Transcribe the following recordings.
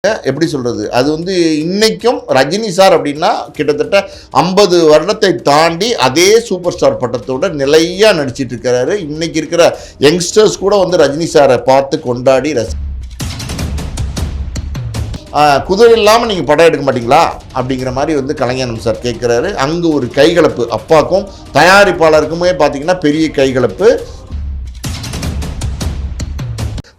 எப்படி சொல்கிறது, அது வந்து இன்றைக்கும் ரஜினி சார் அப்படின்னா கிட்டத்தட்ட 50 வருடத்தை தாண்டி அதே சூப்பர் ஸ்டார் பட்டத்தோட நிலையாக நடிச்சிட்டு இருக்கிறாரு. இன்றைக்கி இருக்கிற யங்ஸ்டர்ஸ் கூட வந்து ரஜினி சாரை பார்த்து கொண்டாடி குதிரை இல்லாமல் நீங்கள் படம் எடுக்க மாட்டீங்களா அப்படிங்கிற மாதிரி வந்து கலைஞானம் சார் கேட்குறாரு. அங்கே ஒரு கைகலப்பு, அப்பாக்கும் தயாரிப்பாளருக்குமே பார்த்தீங்கன்னா பெரிய கைகலப்பு.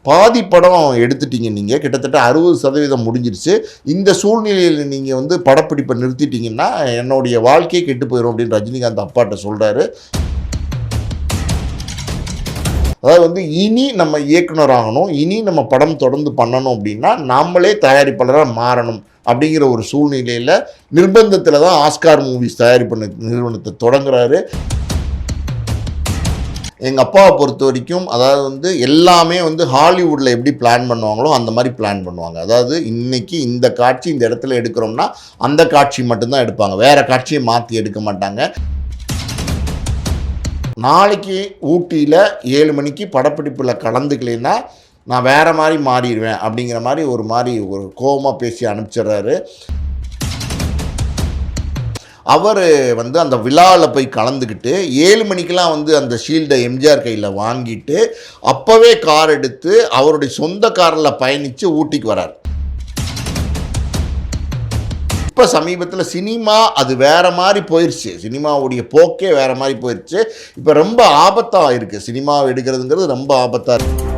பாதி படம் எடுத்துட்டீங்க, நீங்கள் கிட்டத்தட்ட 60% முடிஞ்சிருச்சு. இந்த சூழ்நிலையில் நீங்கள் வந்து படப்பிடிப்பை நிறுத்திட்டீங்கன்னா என்னுடைய வாழ்க்கையே கெட்டு போயிடும் அப்படின்னு ரஜினிகாந்த் அப்பாட்ட சொல்கிறாரு. அதாவது வந்து இனி நம்ம இயக்குனர் ஆகணும், இனி நம்ம படம் தொடர்ந்து பண்ணணும் அப்படின்னா நாமளே தயாரிப்பாளராக மாறணும் அப்படிங்கிற ஒரு சூழ்நிலையில் நிர்பந்தத்தில் தான் ஆஸ்கார் மூவிஸ் தயாரிப்பு நிறுவனத்தை தொடங்குறாரு. எங்கள் அப்பாவை பொறுத்த வரைக்கும் அதாவது வந்து எல்லாமே வந்து ஹாலிவுட்டில் எப்படி பிளான் பண்ணுவாங்களோ அந்த மாதிரி பிளான் பண்ணுவாங்க. அதாவது இன்றைக்கி இந்த காட்சி இந்த இடத்துல எடுக்கிறோம்னா அந்த காட்சி மட்டும்தான் எடுப்பாங்க, வேறு காட்சியை மாற்றி எடுக்க மாட்டாங்க. நாளைக்கு ஊட்டியில் 7 மணிக்கு படப்பிடிப்பில் கலந்துக்கலைன்னா நான் வேறு மாதிரி மாறிடுவேன் அப்படிங்கிற மாதிரி ஒரு கோபமாக பேசி அனுப்பிச்சிடுறாரு. அவர் வந்து அந்த விழாவில் போய் கலந்துக்கிட்டு 7 மணிக்கெலாம் வந்து அந்த ஷீல்டை எம்ஜிஆர் கையில் வாங்கிட்டு அப்போவே கார் எடுத்து அவருடைய சொந்த காரில் பயணித்து ஊட்டிக்கு வரார். இப்போ சமீபத்தில் சினிமா அது வேறு மாதிரி போயிடுச்சு, சினிமாவுடைய போக்கே வேறு மாதிரி போயிடுச்சு. இப்போ ரொம்ப ஆபத்தாக இருக்குது, சினிமாவை எடுக்கிறதுங்கிறது ரொம்ப ஆபத்தாக இருக்குது.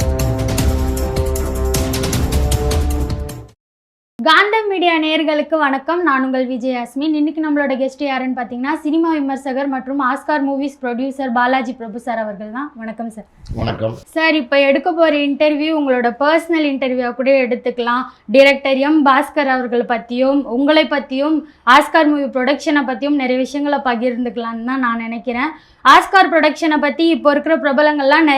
காண்டம் மீடியா நேயர்களுக்கு வணக்கம். நான் உங்கள் விஜயாஸ்மின். இன்னைக்கு நம்மளோட கெஸ்ட் யாருன்னு பார்த்தீங்கன்னா சினிமா விமர்சகர் மற்றும் ஆஸ்கார் மூவிஸ் ப்ரொடியூசர் பாலாஜி பிரபு சார் அவர்கள் தான். வணக்கம் சார். வணக்கம் சார். இப்போ எடுக்க போகிற இன்டர்வியூ உங்களோட பர்சனல் இன்டர்வியூ கூட எடுத்துக்கலாம். டைரக்டர் எம் பாஸ்கர் அவர்களை பற்றியும் உங்களை பற்றியும் ஆஸ்கார் மூவி ப்ரொடக்ஷனை பற்றியும் நிறைய விஷயங்களை பகிர்ந்துக்கலான்னு தான் நான் நினைக்கிறேன். ஆஸ்கார் ப்ரொடக்ஷனை பற்றி இப்போ இருக்கிற பிரபலங்கள்லாம்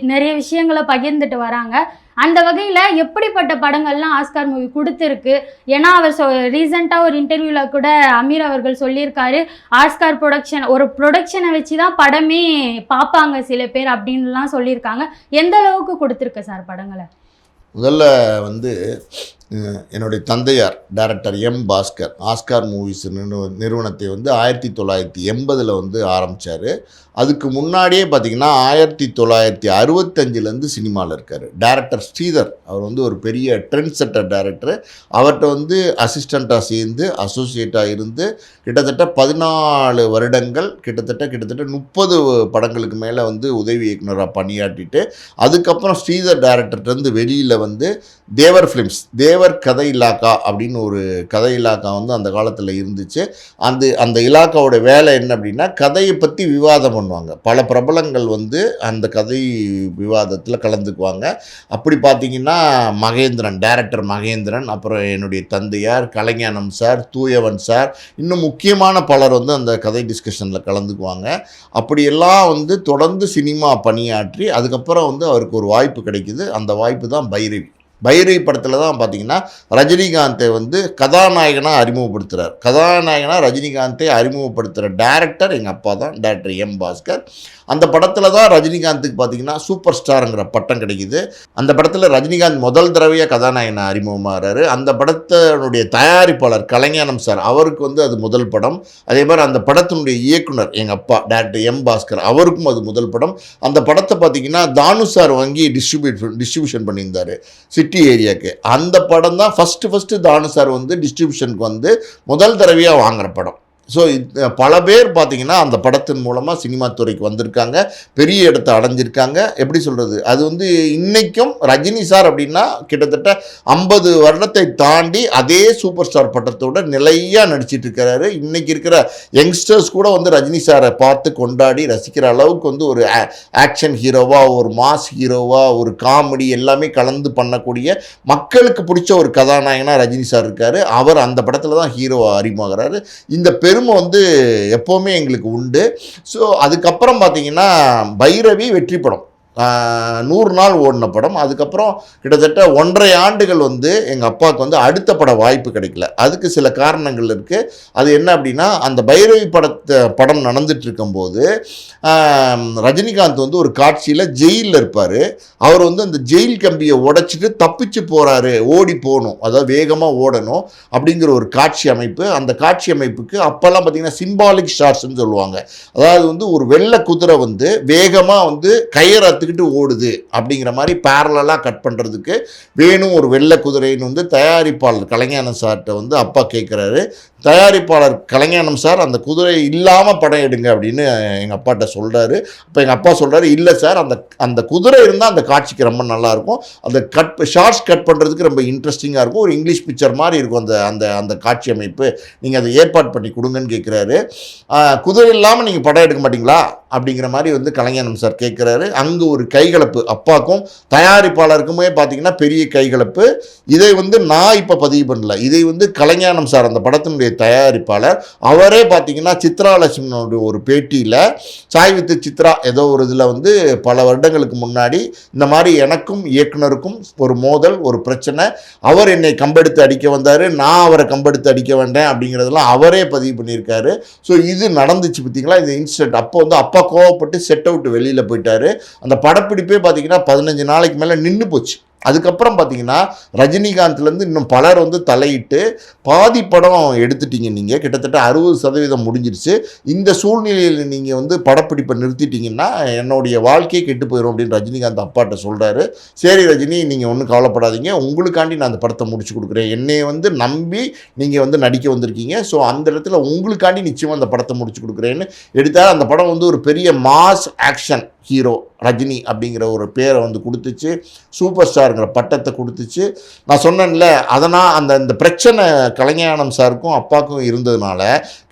நிறைய விஷயங்களை பகிர்ந்துட்டு வராங்க. அந்த வகையில் எப்படிப்பட்ட படங்கள்லாம் ஆஸ்கார் மூவி கொடுத்துருக்கு? ஏன்னா அவர் ரீசெண்டாக ஒரு இன்டர்வியூவில் கூட அமீர் அவர்கள் சொல்லியிருக்காரு, ஆஸ்கார் ப்ரொடக்ஷனை வச்சு தான் படமே பார்ப்பாங்க சில பேர் அப்படின்லாம் சொல்லியிருக்காங்க. எந்த அளவுக்கு கொடுத்துருக்கு சார் படங்களை? முதல்ல வந்து என்னுடைய தந்தையார் director M Bhaskar Oscar movies நிறுவனத்தை வந்து 1980 வந்து ஆரம்பித்தார். அதுக்கு முன்னாடியே பார்த்திங்கன்னா 1965 சினிமாவில் இருக்கார். டைரக்டர் ஸ்ரீதர் அவர் வந்து ஒரு பெரிய ட்ரெண்ட் செட்டர் டைரக்டர். அவர்கிட்ட வந்து அசிஸ்டண்ட்டாக சேர்ந்து அசோசியேட்டாக இருந்து கிட்டத்தட்ட 14 வருடங்கள் கிட்டத்தட்ட 30 படங்களுக்கு மேலே வந்து உதவி இயக்குனராக பணியாற்றிட்டு அதுக்கப்புறம் ஸ்ரீதர் டைரக்டர்கிட்டருந்து வெளியில் வந்து தேவர் ஃபிலிம்ஸ், தேவர் கதை இலாக்கா அப்படின்னு ஒரு கதை இலாக்கா வந்து அந்த காலத்தில் இருந்துச்சு. அந்த இலாக்காவோட வேலை என்ன அப்படின்னா கதையை பற்றி விவாதம் பண்ணுவாங்க. பல பிரபலங்கள் வந்து அந்த கதை விவாதத்தில் கலந்துக்குவாங்க. அப்படி பார்த்தீங்கன்னா டைரக்டர் மகேந்திரன், அப்புறம் என்னுடைய தந்தையார் கலைஞானம் சார், தூயவன் சார், இன்னும் முக்கியமான பலர் வந்து அந்த கதை டிஸ்கஷனில் கலந்துக்குவாங்க. அப்படியெல்லாம் வந்து தொடர்ந்து சினிமா பணியாற்றி அதுக்கப்புறம் வந்து அவருக்கு ஒரு வாய்ப்பு கிடைக்குது. அந்த வாய்ப்பு தான் பைரவி படத்தில் தான் பார்த்தீங்கன்னா ரஜினிகாந்தை வந்து கதாநாயகனாக அறிமுகப்படுத்துகிறார். கதாநாயகனாக ரஜினிகாந்தை அறிமுகப்படுத்துகிற டைரக்டர் எங்கள் அப்பா தான், டைரக்டர் எம் பாஸ்கர். அந்த படத்தில் தான் ரஜினிகாந்துக்கு பார்த்தீங்கன்னா சூப்பர் ஸ்டாருங்கிற பட்டம் கிடைக்குது. அந்த படத்தில் ரஜினிகாந்த் முதல் தடவையாக கதாநாயகனாக அறிமுகமாகிறாரு. அந்த படத்தினுடைய தயாரிப்பாளர் கலைஞானம் சார், அவருக்கு வந்து அது முதல் படம். அதே மாதிரி அந்த படத்தினுடைய இயக்குனர் எங்கள் அப்பா டைரக்டர் எம் பாஸ்கர், அவருக்கும் அது முதல் படம். அந்த படத்தை பார்த்தீங்கன்னா தானு சார் வாங்கி டிஸ்ட்ரிபியூஷன் பண்ணியிருந்தார் சிட்டி ஏரியாவுக்கு. அந்த படம் தான் ஃபஸ்ட்டு தானு சார் வந்து டிஸ்ட்ரிபியூஷனுக்கு வந்து முதல் தடவையாக வாங்குகிற படம். ஸோ பல பேர் பார்த்திங்கன்னா அந்த படத்தின் மூலமாக சினிமா துறைக்கு வந்திருக்காங்க, பெரிய இடத்தை அடைஞ்சிருக்காங்க. எப்படி சொல்கிறது, அது வந்து இன்றைக்கும் ரஜினி சார் அப்படின்னா கிட்டத்தட்ட 50 வருடத்தை தாண்டி அதே சூப்பர் ஸ்டார் பட்டத்தோட நிலையாக நடிச்சிட்டு இருக்கிறாரு. இன்றைக்கி இருக்கிற யங்ஸ்டர்ஸ் கூட வந்து ரஜினி சாரை பார்த்து கொண்டாடி ரசிக்கிற அளவுக்கு வந்து ஒரு ஆக்ஷன் ஹீரோவாக, ஒரு மாஸ் ஹீரோவாக, ஒரு காமெடி எல்லாமே கலந்து பண்ணக்கூடிய மக்களுக்கு பிடிச்ச ஒரு கதாநாயகனாக ரஜினி சார் இருக்கார். அவர் அந்த படத்தில் தான் ஹீரோவாக அறிமுகமாகிறாரு. இந்த பெருமை வந்து எப்போவுமே எங்களுக்கு உண்டு. ஸோ அதுக்கப்புறம் பார்த்தீங்கன்னா பைரவி வெற்றி படம், 100 நாள் ஓடின படம். அதுக்கப்புறம் கிட்டத்தட்ட 1.5 ஆண்டுகள் வந்து எங்கள் அப்பாவுக்கு வந்து அடுத்த பட வாய்ப்பு கிடைக்கல. அதுக்கு சில காரணங்கள் இருக்குது. அது என்ன அப்படின்னா, அந்த பைரவி படம் நடந்துட்டு இருக்கும்போது ரஜினிகாந்த் வந்து ஒரு காட்சியில் ஜெயிலில் இருப்பார். அவர் வந்து அந்த ஜெயில் கம்பியை உடைச்சிட்டு தப்பிச்சு போகிறாரு, ஓடி போகணும், அதாவது வேகமாக ஓடணும் அப்படிங்கிற ஒரு காட்சி அமைப்பு. அந்த காட்சி அமைப்புக்கு அப்போல்லாம் பார்த்தீங்கன்னா சிம்பாலிக் ஷாட்ஸ்ன்னு சொல்லுவாங்க. அதாவது வந்து ஒரு வெள்ளை குதிரை வந்து வேகமாக வந்து கயிறு அத்துக்கிட்டு ஓடுது அப்படிங்கிற மாதிரி பேரலாக கட் பண்ணுறதுக்கு வேணும் ஒரு வெள்ளை குதிரைன்னு வந்து தயாரிப்பாளர் கலைஞானம் சார்கிட்ட வந்து அப்பா கேட்குறாரு. தயாரிப்பாளர் கலைஞானம் சார் அந்த குதிரை இல்லாமல் படம் எடுங்க அப்படின்னு எங்கள் அப்பாட்ட சொல்கிறாரு. அப்போ எங்கள் அப்பா சொல்கிறாரு, இல்லை சார், அந்த குதிரை இருந்தால் அந்த காட்சிக்கு ரொம்ப நல்லாயிருக்கும், அந்த ஷார்ட்ஸ் கட் பண்ணுறதுக்கு ரொம்ப இன்ட்ரெஸ்டிங்காக இருக்கும், ஒரு இங்கிலீஷ் பிக்சர் மாதிரி இருக்கும் அந்த காட்சி அமைப்பு, நீங்கள் அதை ஏற்பாடு பண்ணி கொடுங்கன்னு கேட்குறாரு. குதிரை இல்லாமல் நீங்கள் படம் எடுக்க மாட்டிங்களா அப்படிங்கிற மாதிரி வந்து கலைஞானம் சார் கேட்குறாரு. அங்கே ஒரு கைகலப்பு, அப்பாக்கும் தயாரிப்பாளருக்குமே பார்த்தீங்கன்னா பெரிய கைகலப்பு. இதை வந்து நான் இப்போ பதிவு பண்ணல, இதை வந்து கலைஞானம் சார் அந்த படத்தினுடைய தயாரிப்பாளர் அவரே பார்த்தீங்கன்னா சித்ராலட்சுமியோட ஒரு பேட்டியில் சாய் வித் சித்ரா ஏதோ ஒரு இதில் வந்து பல வருடங்களுக்கு முன்னாடி இந்த மாதிரி எனக்கும் இயக்குனருக்கும் ஒரு மோதல், ஒரு பிரச்சனை, அவர் என்னை கம்பெடுத்து அடிக்க வந்தார், நான் அவரை கம்பெடுத்து அடிக்க வந்தேன் அப்படிங்கிறதெல்லாம் அவரே பதிவு பண்ணியிருக்காரு. ஸோ இது நடந்துச்சு பார்த்தீங்களா இந்த இன்சிடென்ட். அப்போ வந்து அப்பா கோவப்பட்டு செட் அவுட் வெளியில் போயிட்டார். அந்த படப்பிடிப்பே பார்த்தீங்கன்னா 15 நாளைக்கு மேலே நின்று போச்சு. அதுக்கப்புறம் பார்த்தீங்கன்னா ரஜினிகாந்த்லேருந்து இன்னும் பலர் வந்து தலையிட்டு பாதி படம் எடுத்துட்டீங்க, நீங்கள் கிட்டத்தட்ட 60% முடிஞ்சிருச்சு, இந்த சூழ்நிலையில் நீங்கள் வந்து படப்பிடிப்பை நிறுத்திட்டீங்கன்னா என்னுடைய வாழ்க்கையை கெட்டு போயிடும் அப்படின்னு ரஜினிகாந்த் அப்பாட்ட சொல்கிறாரு. சரி ரஜினி, நீங்கள் ஒன்றும் கவலைப்படாதீங்க, உங்களுக்காண்டி நான் அந்த படத்தை முடிச்சு கொடுக்குறேன், என்னையை வந்து நம்பி நீங்கள் வந்து நடிக்க வந்திருக்கீங்க, ஸோ அந்த இடத்துல உங்களுக்காண்டி நிச்சயமாக அந்த படத்தை முடிச்சு கொடுக்குறேன்னு எடுத்தால் அந்த படம் வந்து ஒரு பெரிய மாஸ் ஆக்ஷன் ஹீரோ ரஜினி அப்படிங்கிற ஒரு பேரை வந்து கொடுத்துச்சு, சூப்பர் ஸ்டாருங்கிற பட்டத்தை கொடுத்துச்சு. நான் சொன்னேன்ல, அதனால் அந்த பிரச்சனை கலைஞானம் சாருக்கும் அப்பாவுக்கும் இருந்ததுனால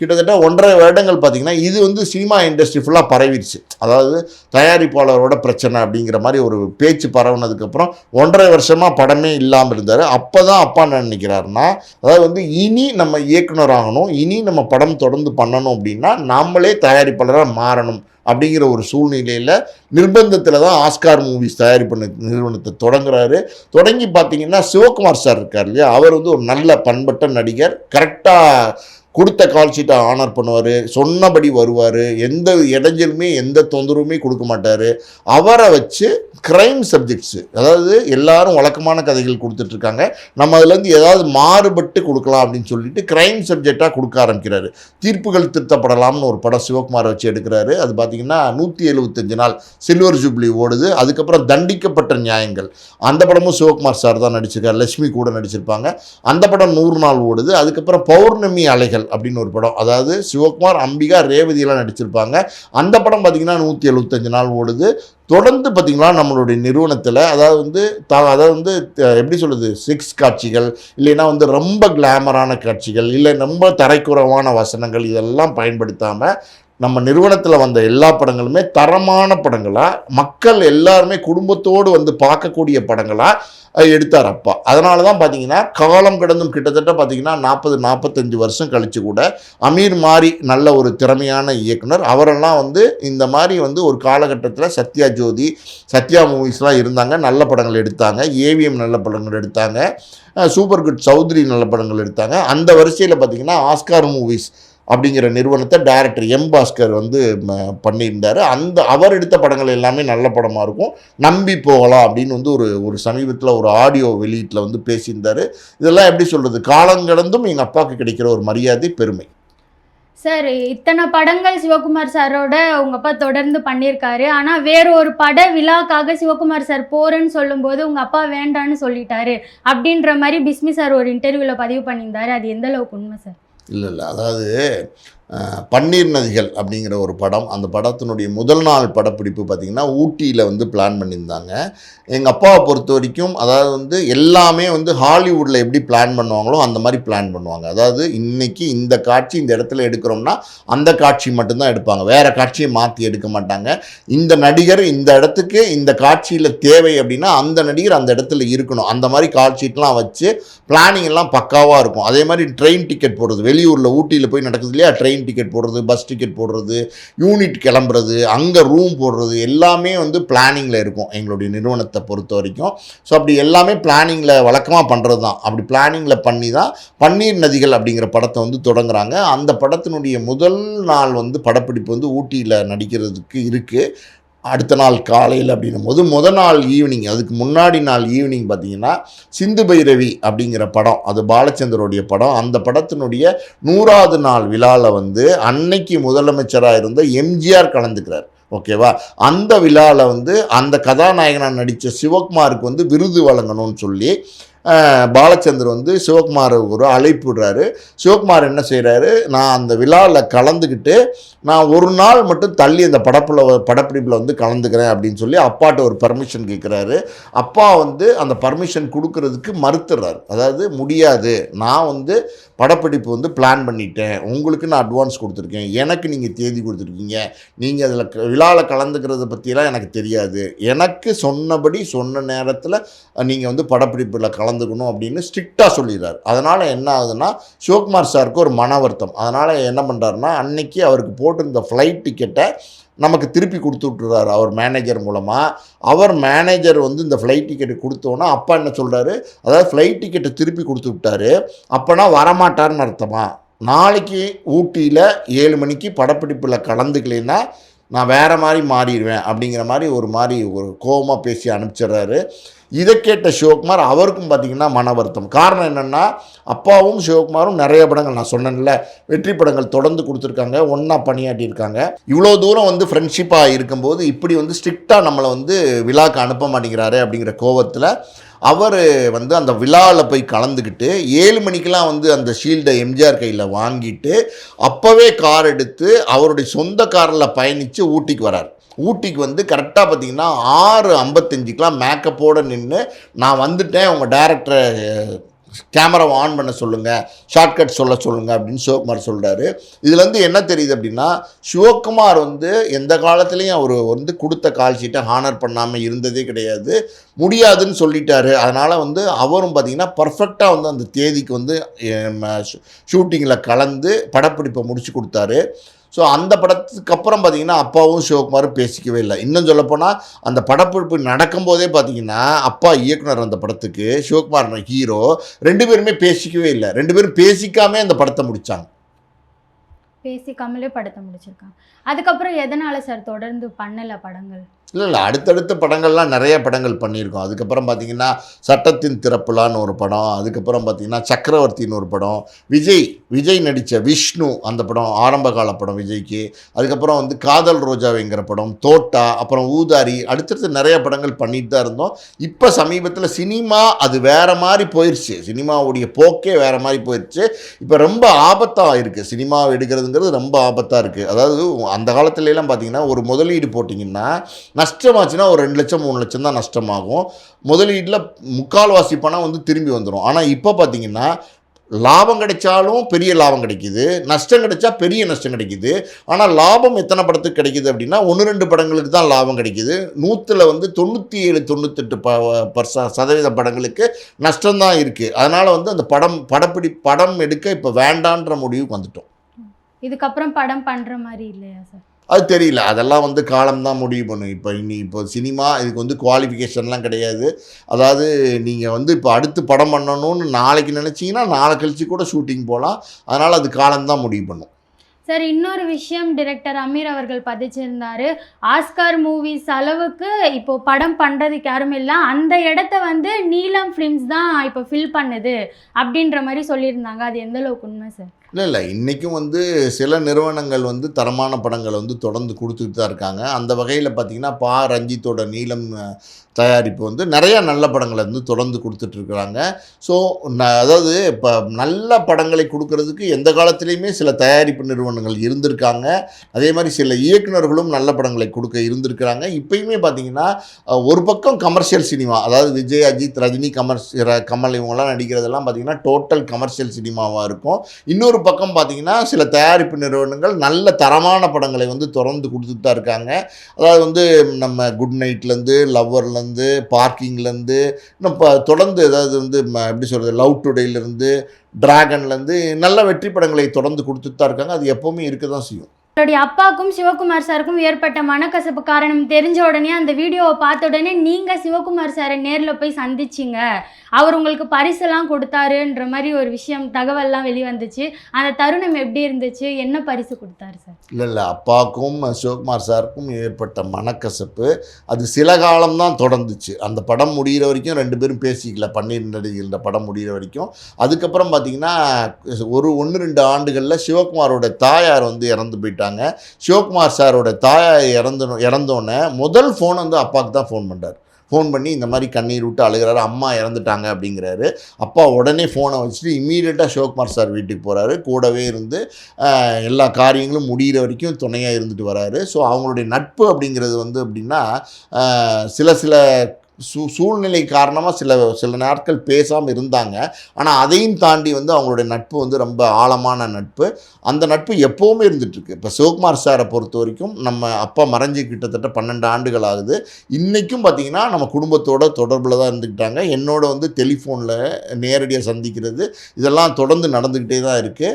கிட்டத்தட்ட 1.5 வருடங்கள் பார்த்திங்கன்னா இது வந்து சினிமா இண்டஸ்ட்ரி ஃபுல்லாக பரவிடுச்சு. அதாவது தயாரிப்பாளரோட பிரச்சனை அப்படிங்கிற மாதிரி ஒரு பேச்சு பரவுனதுக்கப்புறம் 1.5 வருஷமாக படமே இல்லாமல் இருந்தார். அப்போ தான் அப்பா என்ன நினைக்கிறாருன்னா, அதாவது வந்து இனி நம்ம இயக்குனர் ஆகணும், இனி நம்ம படம் தொடர்ந்து பண்ணணும் அப்படின்னா நம்மளே தயாரிப்பாளராக மாறணும் அப்படிங்கிற ஒரு சூழ்நிலையில் நிர்பந்தத்தில் தான் ஆஸ்கார் மூவிஸ் தயாரிப்பு நிறுவனத்தை தொடங்குறாரு. தொடங்கி பார்த்தீங்கன்னா சிவகுமார் சார் இருக்கார் இல்லையா, அவர் வந்து ஒரு நல்ல பண்பட்ட நடிகர், கரெக்டாக கொடுத்த கால் ஷீட்டை ஆனர் பண்ணுவார், சொன்னபடி வருவார், எந்த இடைஞ்சலுமே எந்த தொந்தரவுமே கொடுக்க மாட்டார். அவரை வச்சு க்ரைம் சப்ஜெக்ட்ஸு, அதாவது எல்லாரும் வழக்கமான கதைகள் கொடுத்துட்ருக்காங்க, நம்ம அதுலேருந்து ஏதாவது மாறுபட்டு கொடுக்கலாம் அப்படின்னு சொல்லிட்டு க்ரைம் சப்ஜெக்டாக கொடுக்க ஆரம்பிக்கிறாரு. தீர்ப்புகள் திருத்தப்படலாம்னு ஒரு படம் சிவகுமாரை வச்சு எடுக்கிறாரு. அது பார்த்திங்கன்னா 175 நாள் சில்வர் ஜூப்ளி ஓடுது. அதுக்கப்புறம் தண்டிக்கப்பட்ட நியாயங்கள், அந்த படமும் சிவகுமார் சார் தான் நடிச்சிருக்காரு, லட்சுமி கூட நடிச்சிருப்பாங்க, அந்த படம் 100 நாள் ஓடுது. அதுக்கப்புறம் பௌர்ணமி அலைகள் அப்படின்னு ஒரு படம், அதாவது சிவகுமார், அம்பிகா, ரேவதியெல்லாம் நடிச்சிருப்பாங்க, அந்த படம் பார்த்திங்கன்னா 175 நாள் ஓடுது. தொடர்ந்து பார்த்திங்கன்னா நம்மளுடைய நிறுவனத்தில் அதாவது வந்து எப்படி சொல்கிறது, செக்ஸ் காட்சிகள், இல்லைன்னா வந்து ரொம்ப கிளாமரான காட்சிகள், இல்லை ரொம்ப தரைக்குறவான வசனங்கள், இதெல்லாம் பயன்படுத்தாமல் நம்ம நிறுவனத்தில் வந்த எல்லா படங்களுமே தரமான படங்களாக, மக்கள் எல்லாருமே குடும்பத்தோடு வந்து பார்க்கக்கூடிய படங்களாக எடுத்தார் அப்பா. அதனால தான் பார்த்தீங்கன்னா காலம் கடந்தும் கிட்டத்தட்ட பார்த்தீங்கன்னா 40-45 வருஷம் கழித்து கூட அமீர் மாதிரி நல்ல ஒரு திறமையான இயக்குனர் அவரெல்லாம் வந்து இந்த மாதிரி வந்து ஒரு காலகட்டத்தில் சத்யா ஜோதி, சத்யா மூவிஸ்லாம் இருந்தாங்க, நல்ல படங்கள் எடுத்தாங்க, ஏவிஎம் நல்ல படங்கள் எடுத்தாங்க, சூப்பர் குட் சௌத்ரி நல்ல படங்கள் எடுத்தாங்க. அந்த வரிசையில் பார்த்தீங்கன்னா ஆஸ்கார் மூவிஸ் அப்படிங்கிற நிறுவனத்தை டைரக்டர் எம் பாஸ்கர் வந்து பண்ணியிருந்தார். அவர் எடுத்த படங்கள் எல்லாமே நல்ல படமாக இருக்கும், நம்பி போகலாம் அப்படின்னு வந்து ஒரு சமீபத்தில் ஒரு ஆடியோ வெளியீட்டில் வந்து பேசியிருந்தார். இதெல்லாம் எப்படி சொல்கிறது, காலங்கடந்தும் எங்கள் அப்பாவுக்கு கிடைக்கிற ஒரு மரியாதை, பெருமை. சார், இத்தனை படங்கள் சிவகுமார் சாரோட உங்கள் அப்பா தொடர்ந்து பண்ணியிருக்காரு. ஆனால் வேறு ஒரு பட விழாக்காக சிவகுமார் சார் போகிறேன்னு சொல்லும்போது உங்கள் அப்பா வேண்டான்னு சொல்லிட்டாரு அப்படின்ற மாதிரி பிஸ்மி சார் ஒரு இன்டர்வியூவில் பதிவு பண்ணியிருந்தாரு. அது எந்த அளவுக்கு உண்மை சார்? இல்லை, அதாவது பன்னீர் நதிகள் அப்படிங்கிற ஒரு படம், அந்த படத்தினுடைய முதல் நாள் படப்பிடிப்பு பார்த்திங்கன்னா ஊட்டியில் வந்து பிளான் பண்ணியிருந்தாங்க. எங்கள் அப்பாவை பொறுத்த வரைக்கும் அதாவது வந்து எல்லாமே வந்து ஹாலிவுட்டில் எப்படி பிளான் பண்ணுவாங்களோ அந்த மாதிரி பிளான் பண்ணுவாங்க. அதாவது இன்றைக்கி இந்த காட்சி இந்த இடத்துல எடுக்கிறோம்னா அந்த காட்சி மட்டும்தான் எடுப்பாங்க, வேறு காட்சியை மாற்றி எடுக்க மாட்டாங்க. இந்த நடிகர் இந்த இடத்துக்கு இந்த காட்சியில் தேவை அப்படின்னா அந்த நடிகர் அந்த இடத்துல இருக்கணும், அந்த மாதிரி காட்சிட்லாம் வச்சு பிளானிங் எல்லாம் பக்காவாக இருக்கும். அதே மாதிரி ட்ரெயின் டிக்கெட் போடுறது, வெளியூரில் ஊட்டியில் போய் நடக்குது இல்லையா ட்ரெயின் ட்ரெயின் டிக்கெட் போடுறது, பஸ் டிக்கெட் போடுறது, யூனிட் கிளம்புறது, அங்கே ரூம் போடுறது எல்லாமே வந்து பிளானிங்கில் இருக்கும் எங்களுடைய நிறுவனத்தை பொறுத்த வரைக்கும். ஸோ அப்படி எல்லாமே பிளானிங்கில் வழக்கமாக பண்ணுறது தான். அப்படி பிளானிங்கில் பண்ணி தான் பன்னீர் நதிகள் அப்படிங்கிற படத்தை வந்து தொடங்குறாங்க. அந்த படத்தினுடைய முதல் நாள் வந்து படப்பிடிப்பு வந்து ஊட்டியில் நடிக்கிறதுக்கு இருக்குது. அடுத்த நாள் காலையில் அப்படின்னும் போது முதல் நாள் ஈவினிங், அதுக்கு முன்னாடி நாள் ஈவினிங் பார்த்திங்கன்னா சிந்து பைரவி அப்படிங்கிற படம், அது பாலச்சந்தருடைய படம். அந்த படத்தினுடைய 100வது நாள் விழாவில் வந்து அன்னைக்கு முதலமைச்சராக இருந்த எம்ஜிஆர் கலந்துக்கிறார். ஓகேவா? அந்த விழாவில் வந்து அந்த கதாநாயகனாக நடித்த சிவகுமாருக்கு வந்து விருது வழங்கணும்னு சொல்லி பாலச்சந்தர் வந்து சிவகுமார் ஒரு அழைப்பு விடுறாரு. சிவகுமார் என்ன செய்கிறாரு, நான் அந்த விழாவில் கலந்துக்கிட்டு நான் ஒரு நாள் மட்டும் தள்ளி அந்த படப்பிடிப்பில் வந்து கலந்துக்கிறேன் அப்படின்னு சொல்லி அப்பாட்ட ஒரு பர்மிஷன் கேட்குறாரு. அப்பா வந்து அந்த பர்மிஷன் கொடுக்கறதுக்கு மறுத்துறாரு. அதாவது முடியாது, நான் வந்து படப்பிடிப்பு வந்து பிளான் பண்ணிட்டேன், உங்களுக்கு நான் அட்வான்ஸ் கொடுத்துருக்கேன், எனக்கு நீங்கள் தேதி கொடுத்துருக்கீங்க, நீங்கள் அதில் விழாவில் கலந்துக்கிறத பற்றியெல்லாம் எனக்கு தெரியாது, எனக்கு சொன்னபடி சொன்ன நேரத்தில் நீங்கள் வந்து படப்பிடிப்பில் கலந்துக்கணும் அப்படின்னு ஸ்ட்ரிக்டாக சொல்லிடுறாரு. அதனால் என்ன ஆகுதுன்னா சிவகுமார் சாருக்கு ஒரு மன வருத்தம். அதனால் என்ன பண்ணுறாருன்னா அன்னைக்கு அவருக்கு போட்டிருந்த ஃப்ளைட் டிக்கெட்டை நமக்கு திருப்பி கொடுத்து விட்டுறாரு அவர் மேனேஜர் மூலமாக. அவர் மேனேஜர் வந்து இந்த ஃப்ளைட் டிக்கெட்டு கொடுத்தோன்னா அப்பா என்ன சொல்கிறாரு, அதாவது ஃப்ளைட் டிக்கெட்டை திருப்பி கொடுத்து விட்டாரு, அப்போனா வரமாட்டார்னு அர்த்தமா? நாளைக்கு ஊட்டியில் 7 மணிக்கு படப்பிடிப்பில் கலந்துக்கலைன்னா நான் வேறு மாதிரி மாறிடுவேன் அப்படிங்கிற மாதிரி ஒரு கோபமாக பேசி அனுப்பிச்சிடுறாரு. இதை கேட்ட சிவகுமார் அவருக்கும் பார்த்திங்கன்னா மன வருத்தம். காரணம் என்னென்னா அப்பாவும் சிவகுமாரும் நிறைய படங்கள், நான் சொன்னேன்ல, வெற்றி படங்கள் தொடர்ந்து கொடுத்துருக்காங்க, ஒன்றா பணியாட்டியிருக்காங்க. இவ்வளோ தூரம் வந்து ஃப்ரெண்ட்ஷிப்பாக இருக்கும்போது இப்படி வந்து ஸ்ட்ரிக்டாக நம்மளை வந்து விழாக்கு அனுப்ப மாட்டேங்கிறாரு அப்படிங்கிற கோவத்தில் அவர் வந்து அந்த விழாவில் போய் கலந்துக்கிட்டு 7 மணிக்கெலாம் வந்து அந்த ஷீல்டை எம்ஜிஆர் கையில் வாங்கிட்டு அப்போவே கார் எடுத்து அவருடைய சொந்த காரில் பயணித்து ஊட்டிக்கு வரார். ஊட்டிக்கு வந்து கரெக்டாக பார்த்திங்கன்னா 6:55 மேக்கப்போடு நின்று நான் வந்துட்டேன், உங்கள் டைரக்டரை கேமராவை ஆன் பண்ண சொல்லுங்கள், ஷார்ட்கட் சொல்லுங்கள் அப்படின்னு சிவகுமார் சொல்கிறாரு. இதில் வந்து என்ன தெரியுது அப்படின்னா சிவகுமார் வந்து எந்த காலத்துலேயும் அவர் வந்து கொடுத்த கால் ஷீட்டை ஹானர் பண்ணாமல் இருந்ததே கிடையாது. முடியாதுன்னு சொல்லிட்டாரு. அதனால் வந்து அவரும் பார்த்திங்கன்னா பர்ஃபெக்டாக வந்து அந்த தேதிக்கு வந்து ஷூட்டிங்கில் கலந்து படப்பிடிப்பை முடித்து கொடுத்தாரு. ஸோ அந்த படத்துக்கு அப்புறம் பார்த்திங்கன்னா அப்பாவும் சிவகுமாரும் பேசிக்கவே இல்லை. இன்னும் சொல்லப்போனால் அந்த படப்பிடிப்பு நடக்கும்போதே பார்த்திங்கன்னா அப்பா இயக்குனர் அந்த படத்துக்கு, சிவகுமார் ஹீரோ, 2 பேருமே பேசிக்கவே இல்லை. 2 பேரும் பேசிக்காமே அந்த படத்தை முடித்தாங்க. பேசிக்காமலே படத்தை முடிச்சிருக்காங்க. அதுக்கப்புறம் எதனால் சார் தொடர்ந்து பண்ணலை படங்கள்? இல்லை, அடுத்தடுத்த படங்கள்லாம் நிறைய படங்கள் பண்ணியிருக்கோம். அதுக்கப்புறம் பார்த்திங்கன்னா சட்டத்தின் திறப்புலான்னு ஒரு படம், அதுக்கப்புறம் பார்த்திங்கன்னா சக்கரவர்த்தின்னு ஒரு படம், விஜய் நடித்த விஷ்ணு அந்த படம் ஆரம்ப கால படம் விஜய்க்கு. அதுக்கப்புறம் வந்து காதல் ரோஜாவைங்கிற படம், தோட்டா, அப்புறம் ஊதாரி, அடுத்தடுத்து நிறைய படங்கள் பண்ணிட்டு தான் இருந்தோம். இப்போ சமீபத்தில் சினிமா அது வேறு மாதிரி போயிடுச்சு, சினிமாவுடைய போக்கே வேறு மாதிரி போயிடுச்சு. இப்போ ரொம்ப ஆபத்தாக இருக்குது, சினிமாவை எடுக்கிறதுங்கிறது ரொம்ப ஆபத்தாக இருக்குது. அதாவது அந்த காலத்துலலாம் பார்த்திங்கன்னா ஒரு முதலீடு போட்டிங்கன்னா நஷ்டமாச்சுன்னா ஒரு 2 லட்சம் 3 லட்சம் தான் நஷ்டமாகும். முதலீட்டில் முக்கால்வாசி பணம் வந்து திரும்பி வந்துடும். ஆனால் இப்போ பார்த்திங்கன்னா லாபம் கிடைச்சாலும் பெரிய லாபம் கிடைக்கிது, நஷ்டம் கிடைச்சா பெரிய நஷ்டம் கிடைக்கிது. ஆனால் லாபம் எத்தனை படத்துக்கு கிடைக்கிது அப்படின்னா 1-2 படங்களுக்கு தான் லாபம் கிடைக்கிது. 100ல் வந்து 97-98% படங்களுக்கு நஷ்டம்தான் இருக்குது. அதனால் வந்து அந்த படம் எடுக்க இப்போ வேண்டான்ற முடிவுக்கு வந்துட்டோம். இதுக்கப்புறம் படம் பண்ணுற மாதிரி இல்லையா சார்? அது தெரியல, அதெல்லாம் வந்து காலம்தான் முடிவு பண்ணும். இப்போ சினிமா இதுக்கு வந்து குவாலிஃபிகேஷன்லாம் கிடையாது. அதாவது நீங்கள் வந்து இப்போ அடுத்து படம் பண்ணணும்னு நாளைக்கு நினச்சிங்கன்னா நாளை கழிச்சு கூட ஷூட்டிங் போகலாம். அதனால் அது காலம்தான் முடிவு பண்ணும். சார், இன்னொரு விஷயம் டைரக்டர் அமீர் அவர்கள் பதிச்சிருந்தாரு, ஆஸ்கார் மூவிஸ் அளவுக்கு இப்போ படம் பண்ணுறதுக்கு யாரும் இல்லை, அந்த இடத்த வந்து நீலம் ஃபிலிம்ஸ் தான் இப்போ ஃபில் பண்ணுது அப்படின்ற மாதிரி சொல்லியிருந்தாங்க. அது எந்த அளவுக்கு உண்மை சார்? இல்லை, இன்றைக்கும் வந்து சில நிறுவனங்கள் வந்து தரமான படங்களை வந்து தொடர்ந்து கொடுத்துட்டு தான் இருக்காங்க. அந்த வகையில் பார்த்திங்கன்னா ரஞ்சித்தோட நீலம் தயாரிப்பு வந்து நிறைய நல்ல படங்களை வந்து தொடர்ந்து கொடுத்துட்ருக்குறாங்க. ஸோ அதாவது இப்போ நல்ல படங்களை கொடுக்கறதுக்கு எந்த காலத்துலேயுமே சில தயாரிப்பு நிறுவனங்கள் இருந்திருக்காங்க. அதே மாதிரி சில இயக்குநர்களும் நல்ல படங்களை கொடுக்க இருந்திருக்கிறாங்க. இப்போயுமே பார்த்திங்கன்னா ஒரு பக்கம் கமர்ஷியல் சினிமா, அதாவது விஜய், அஜித், ரஜினி, கமல் இவங்கெல்லாம் நடிக்கிறதெல்லாம் பார்த்திங்கன்னா டோட்டல் கமர்ஷியல் சினிமாவாக இருக்கும். இன்னொரு இன்னொரு பக்கம் பார்த்தீங்கன்னா சில தயாரிப்பு நிறுவனங்கள் நல்ல தரமான படங்களை வந்து தொடர்ந்து கொடுத்துட்டு தான் இருக்காங்க. அதாவது வந்து நம்ம குட் நைட்லேருந்து, லவ்வர்லேருந்து, பார்க்கிங்லேருந்து, இன்னும் தொடர்ந்து ஏதாவது வந்து எப்படி சொல்கிறது, லவ் டுடேலேருந்து, டிராகன்லேருந்து நல்ல வெற்றி படங்களை தொடர்ந்து கொடுத்துட்டு தான் இருக்காங்க. அது எப்போவுமே இருக்க தான் செய்யும். அவருடைய அப்பாவுக்கும் சிவகுமார் சாருக்கும் ஏற்பட்ட மனக்கசப்பு காரணம் தெரிஞ்ச உடனே அந்த வீடியோவை பார்த்த உடனே நீங்கள் சிவகுமார் சாரை நேரில் போய் சந்திச்சிங்க, அவர் உங்களுக்கு பரிசெல்லாம் கொடுத்தாருன்ற மாதிரி ஒரு விஷயம் தகவல்லாம் வெளிவந்துச்சு. அந்த தருணம் எப்படி இருந்துச்சு? என்ன பரிசு கொடுத்தாரு சார்? இல்லை அப்பாவுக்கும் சிவகுமார் சாருக்கும் ஏற்பட்ட மனக்கசப்பு அது சில காலம்தான் தொடர்ந்துச்சு. அந்த படம் முடிகிற வரைக்கும் 2 பேரும் பேசிக்கல. பன்னீர் நடிகைன்ற படம் முடிகிற வரைக்கும். அதுக்கப்புறம் பார்த்திங்கன்னா ஒரு 1-2 ஆண்டுகளில் சிவகுமாரோட தாயார் வந்து இறந்து போயிட்டாங்க. சிவகுமார் சாரோட தாயார் இறந்தோடனே முதல் ஃபோன் வந்து அப்பாவுக்கு தான் ஃபோன் பண்ணுறாரு. ஃபோன் பண்ணி இந்த மாதிரி கண்ணீர் விட்டு அழுகிறாரு, அம்மா இறந்துட்டாங்க அப்படிங்கிறாரு. அப்பா உடனே ஃபோனை வச்சுட்டு இம்மீடியட்டாக சிவகுமார் சார் வீட்டுக்கு போகிறாரு. கூடவே இருந்து எல்லா காரியங்களும் முடிகிற வரைக்கும் துணையாக இருந்துட்டு வராரு. ஸோ அவங்களுடைய நட்பு அப்படிங்கிறது வந்து எப்படின்னா சில சூழ்நிலை காரணமாக சில நாட்கள் பேசாமல் இருந்தாங்க. ஆனால் அதையும் தாண்டி வந்து அவங்களுடைய நட்பு வந்து ரொம்ப ஆழமான நட்பு. அந்த நட்பு எப்போவுமே இருந்துகிட்ருக்கு. இப்போ சிவகுமார் சாரை பொறுத்த வரைக்கும் நம்ம அப்பா மறைஞ்சி கிட்டத்தட்ட 12 ஆண்டுகள் ஆகுது. இன்றைக்கும் பார்த்திங்கன்னா நம்ம குடும்பத்தோட தொடர்பில் தான் இருந்துக்கிட்டாங்க. என்னோட வந்து டெலிஃபோனில் நேரடியாக சந்திக்கிறது இதெல்லாம் தொடர்ந்து நடந்துக்கிட்டே தான் இருக்குது.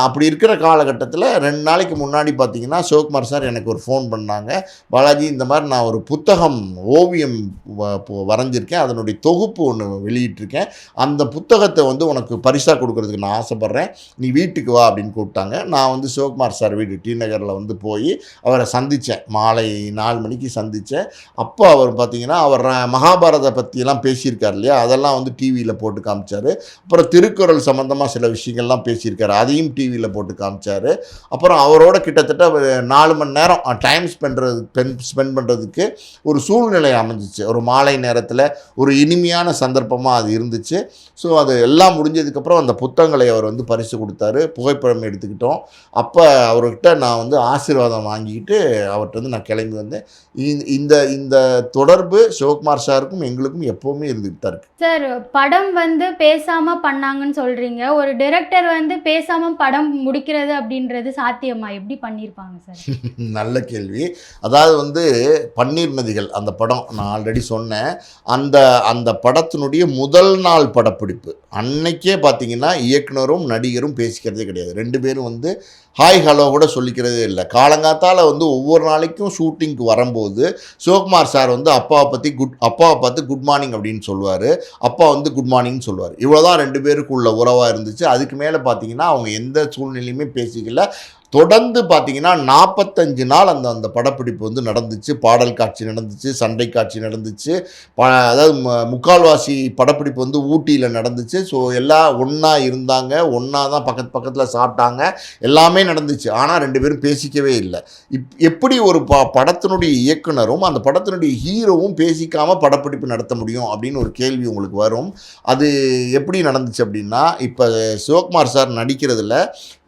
அப்படி இருக்கிற காலகட்டத்தில் 2 நாளைக்கு முன்னாடி பார்த்திங்கன்னா சிவகுமார் சார் எனக்கு ஒரு ஃபோன் பண்ணாங்க. பாலாஜி, இந்த மாதிரி நான் ஒரு புத்தகம் ஓவியம் வரைஞ்சிருக்கேன், அதனுடைய தொகுப்பு ஒன்று வெளியிட்டிருக்கேன், அந்த புத்தகத்தை வந்து உனக்கு பரிசாக கொடுக்கறதுக்கு நான் ஆசைப்பட்றேன், நீ வீட்டுக்கு வா அப்படின்னு கூப்பிட்டாங்க. நான் வந்து சிவகுமார் சார் வீடு டி நகரில் வந்து போய் அவரை சந்தித்தேன். மாலை 4 மணிக்கு சந்தித்தேன். அப்போ அவர் பார்த்திங்கன்னா அவர் மகாபாரத பற்றியெல்லாம் பேசியிருக்கார் இல்லையா, அதெல்லாம் வந்து டிவியில் போட்டு காமிச்சார். அப்புறம் திருக்குறள் சம்மந்தமாக சில விஷயங்கள்லாம் பேசியிருக்காரு, அதையும் டிவியில் போட்டு காமிச்சார். அப்புறம் அவரோட கிட்டத்தட்ட 4 மணி நேரம் டைம் ஸ்பெண்ட் பண்ணுறதுக்கு ஒரு சூழ்நிலை அமைஞ்சிச்சு. ஒரு மாலை நேரத்தில் ஒரு இனிமையான சந்தர்ப்பமாக அது இருந்துச்சு. ஸோ அது எல்லாம் முடிஞ்சதுக்கப்புறம் அந்த புத்தகங்களை அவர் வந்து பரிசு கொடுத்தாரு. புகைப்படம் எடுத்துக்கிட்டோம். அப்போ அவர்கிட்ட நான் வந்து ஆசீர்வாதம் வாங்கிக்கிட்டு அவர்கிட்ட வந்து நான் கிளம்பி வந்தேன். இந்த தொடர்பு சிவகுமார் சாருக்கும் எங்களுக்கும் எப்போவுமே இருந்துகிட்டு தான் இருக்குது. சார், படம் வந்து பேசாமல் பண்ணாங்கன்னு சொல்கிறீங்க. ஒரு டைரக்டர் வந்து பேசாமல் படம் முடிக்கிறது அப்படின்றது சாத்தியமா? எப்படி பண்ணியிருப்பாங்க சார்? நல்ல கேள்வி. அதாவது வந்து பன்னீர் நதிகள் அந்த படம் நான் ஆல்ரெடி சொன்னேன். அந்த படத்தினுடைய முதல் நாள் படப்பிடிப்பு அன்னைக்கே பார்த்தீங்கன்னா இயக்குனரும் நடிகரும் பேசிக்கிறதே கிடையாது. 2 பேரும் வந்து ஹாய் ஹலோ கூட சொல்லிக்கிறதே இல்லை. காலங்காத்தால் வந்து ஒவ்வொரு நாளைக்கும் ஷூட்டிங்க்கு வரும்போது சிவகுமார் சார் வந்து அப்பாவை பார்த்து குட் மார்னிங் அப்படின்னு சொல்லுவார், அப்பா வந்து குட் மார்னிங்னு சொல்லுவார். இவ்வளோதான் 2 பேருக்குள்ள உறவாக இருந்துச்சு. அதுக்கு மேலே பார்த்தீங்கன்னா அவங்க எந்த சூழ்நிலையுமே பேசிக்கல. தொடர்ந்து பார்த்தீங்கன்னா 45 நாள் அந்த படப்பிடிப்பு வந்து நடந்துச்சு. பாடல் காட்சி நடந்துச்சு, சண்டை காட்சி நடந்துச்சு. அதாவது முக்கால்வாசி படப்பிடிப்பு வந்து ஊட்டியில் நடந்துச்சு. ஸோ எல்லாம் ஒன்றா இருந்தாங்க, ஒன்றா தான் பக்கத்தில் சாப்பிட்டாங்க, எல்லாமே நடந்துச்சு. ஆனால் 2 பேரும் பேசிக்கவே இல்லை. எப்படி ஒரு படத்தினுடைய இயக்குனரும் அந்த படத்தினுடைய ஹீரோவும் பேசிக்காமல் படப்பிடிப்பு நடத்த முடியும் அப்படின்னு ஒரு கேள்வி உங்களுக்கு வரும். அது எப்படி நடந்துச்சு அப்படின்னா, இப்போ சிவகுமார் சார் நடிக்கிறதுல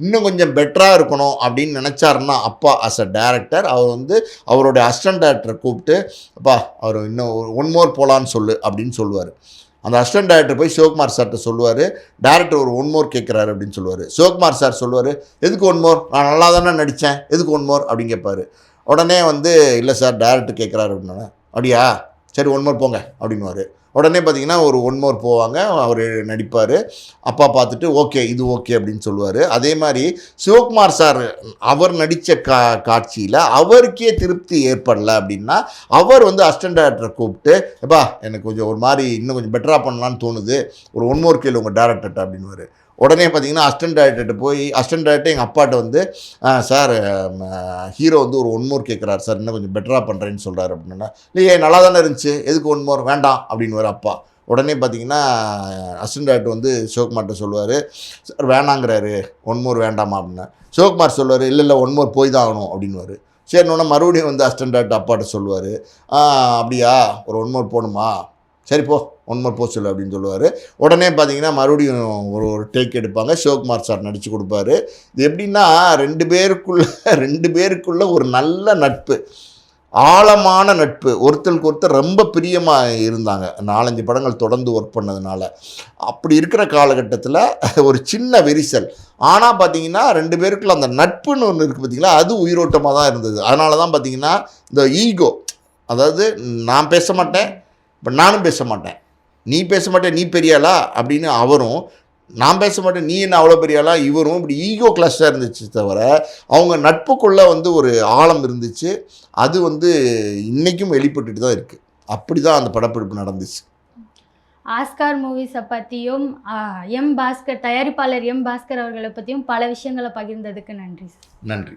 இன்னும் கொஞ்சம் பெட்டராக இருக்கணும் அப்படின்னு நினச்சாருன்னா அப்பா அஸ் அ டைரக்டர் அவர் வந்து அவருடைய அசிஸ்டன்ட் டைரக்டரை கூப்பிட்டு, அப்பா அவர் இன்னும் 1 மோர் போகலான்னு சொல்லு அப்படின்னு சொல்லுவார். அந்த அசிஸ்டன்ட் டைரக்டர் போய் சிவகுமார் சார்கிட்ட சொல்லுவார், டைரக்டர் ஒரு 1 மோர் கேட்குறாரு அப்படின்னு சொல்லுவார். சிவகுமார் சார் சொல்லுவார், எதுக்கு 1 மோர், நான் நல்லா தானே நடித்தேன், எதுக்கு 1 மோர் அப்படின்னு கேட்பார். உடனே வந்து இல்லை சார் டைரக்டர் கேட்குறாரு அப்படின்னா, அப்படியா சரி 1 மோர் போங்க அப்படின்னுவார். உடனே பார்த்திங்கன்னா ஒரு 1 மோர் போவாங்க, அவர் நடிப்பார். அப்பா பார்த்துட்டு ஓகே இது ஓகே அப்படின்னு சொல்லுவார். அதே மாதிரி சிவகுமார் சார் அவர் நடித்த காட்சியில் அவருக்கே திருப்தி ஏற்படலை அப்படின்னா அவர் வந்து அசிஸ்டன்ட் டைரக்டரை கூப்பிட்டு, எப்பா எனக்கு கொஞ்சம் ஒரு மாதிரி இன்னும் கொஞ்சம் பெட்டராக பண்ணலான்னு தோணுது, ஒரு 1 மோர் கேளு உங்கள் டைரக்டர்கிட்ட அப்படின்னுவார். உடனே பார்த்தீங்கன்னா அசிஸ்டன்ட் டைரக்டர் எங்கள் அப்பாட்ட வந்து, சார் ஹீரோ வந்து ஒரு 1 மோர் கேட்குறாரு சார், இன்னும் கொஞ்சம் பெட்டராக பண்ணுறேன்னு சொல்கிறாரு அப்படின்னா, இல்லையே நல்லா தானே இருந்துச்சு, எதுக்கு 1 மோர், வேண்டாம் அப்படின்னு அப்பா. உடனே பார்த்தீங்கன்னா அசிஸ்டன்ட் டைரக்டர் வந்து சிவகுமார்கிட்ட சொல்லுவார், சார் வேணாங்கிறாரு 1 மோர் வேண்டாமா அப்படின்னா. சிவகுமார் சொல்லுவார், இல்லை 1 மோர் போய் தான் ஆகணும் அப்படின்னுவார். சரின்னு மறுபடியும் வந்து அசிஸ்டன்ட் டைரக்டர் அப்பாட்ட சொல்லுவார், அப்படியா ஒரு 1 மோர் போகணுமா, சரி போ 1 மோர் போ சொல்லு அப்படின்னு சொல்லுவார். உடனே பார்த்தீங்கன்னா மறுபடியும் ஒரு டேக் எடுப்பாங்க, சிவகுமார் சார் நடித்து கொடுப்பாரு. இது எப்படின்னா 2 பேருக்குள்ள ஒரு நல்ல நட்பு. ஆழமான நட்பு, ஒருத்தருக்கு ஒருத்தர் ரொம்ப பிரியமாக இருந்தாங்க 4-5 படங்கள் தொடர்ந்து ஒர்க் பண்ணதுனால. அப்படி இருக்கிற காலகட்டத்தில் ஒரு சின்ன விரிசல். ஆனால் பார்த்தீங்கன்னா 2 பேருக்குள்ள அந்த நட்புன்னு ஒன்று இருக்குது பார்த்தீங்களா, அது உயிரோட்டமாக தான் இருந்தது. அதனால தான் பார்த்தீங்கன்னா இந்த ஈகோ, அதாவது நான் பேச மாட்டேன், இப்போ நானும் பேச மாட்டேன், நீ பேச மாட்டேன் நீ பெரியாளா அப்படின்னு அவரும், நான் பேச மாட்டேன் நீ என்ன அவ்வளோ பெரியாளா இவரும், இப்படி ஈகோ கிளாஷாக இருந்துச்சு தவிர அவங்க நட்புக்குள்ளே வந்து ஒரு ஆழம் இருந்துச்சு. அது வந்து இன்றைக்கும் வெளிப்பட்டுட்டு தான் இருக்குது. அப்படி தான் அந்த படப்பிடிப்பு நடந்துச்சு. ஆஸ்கார் மூவிஸை பற்றியும் எம் பாஸ்கர், தயாரிப்பாளர் எம் பாஸ்கர் அவர்களை பற்றியும் பல விஷயங்களை பகிர்ந்ததுக்கு நன்றி சார். நன்றி.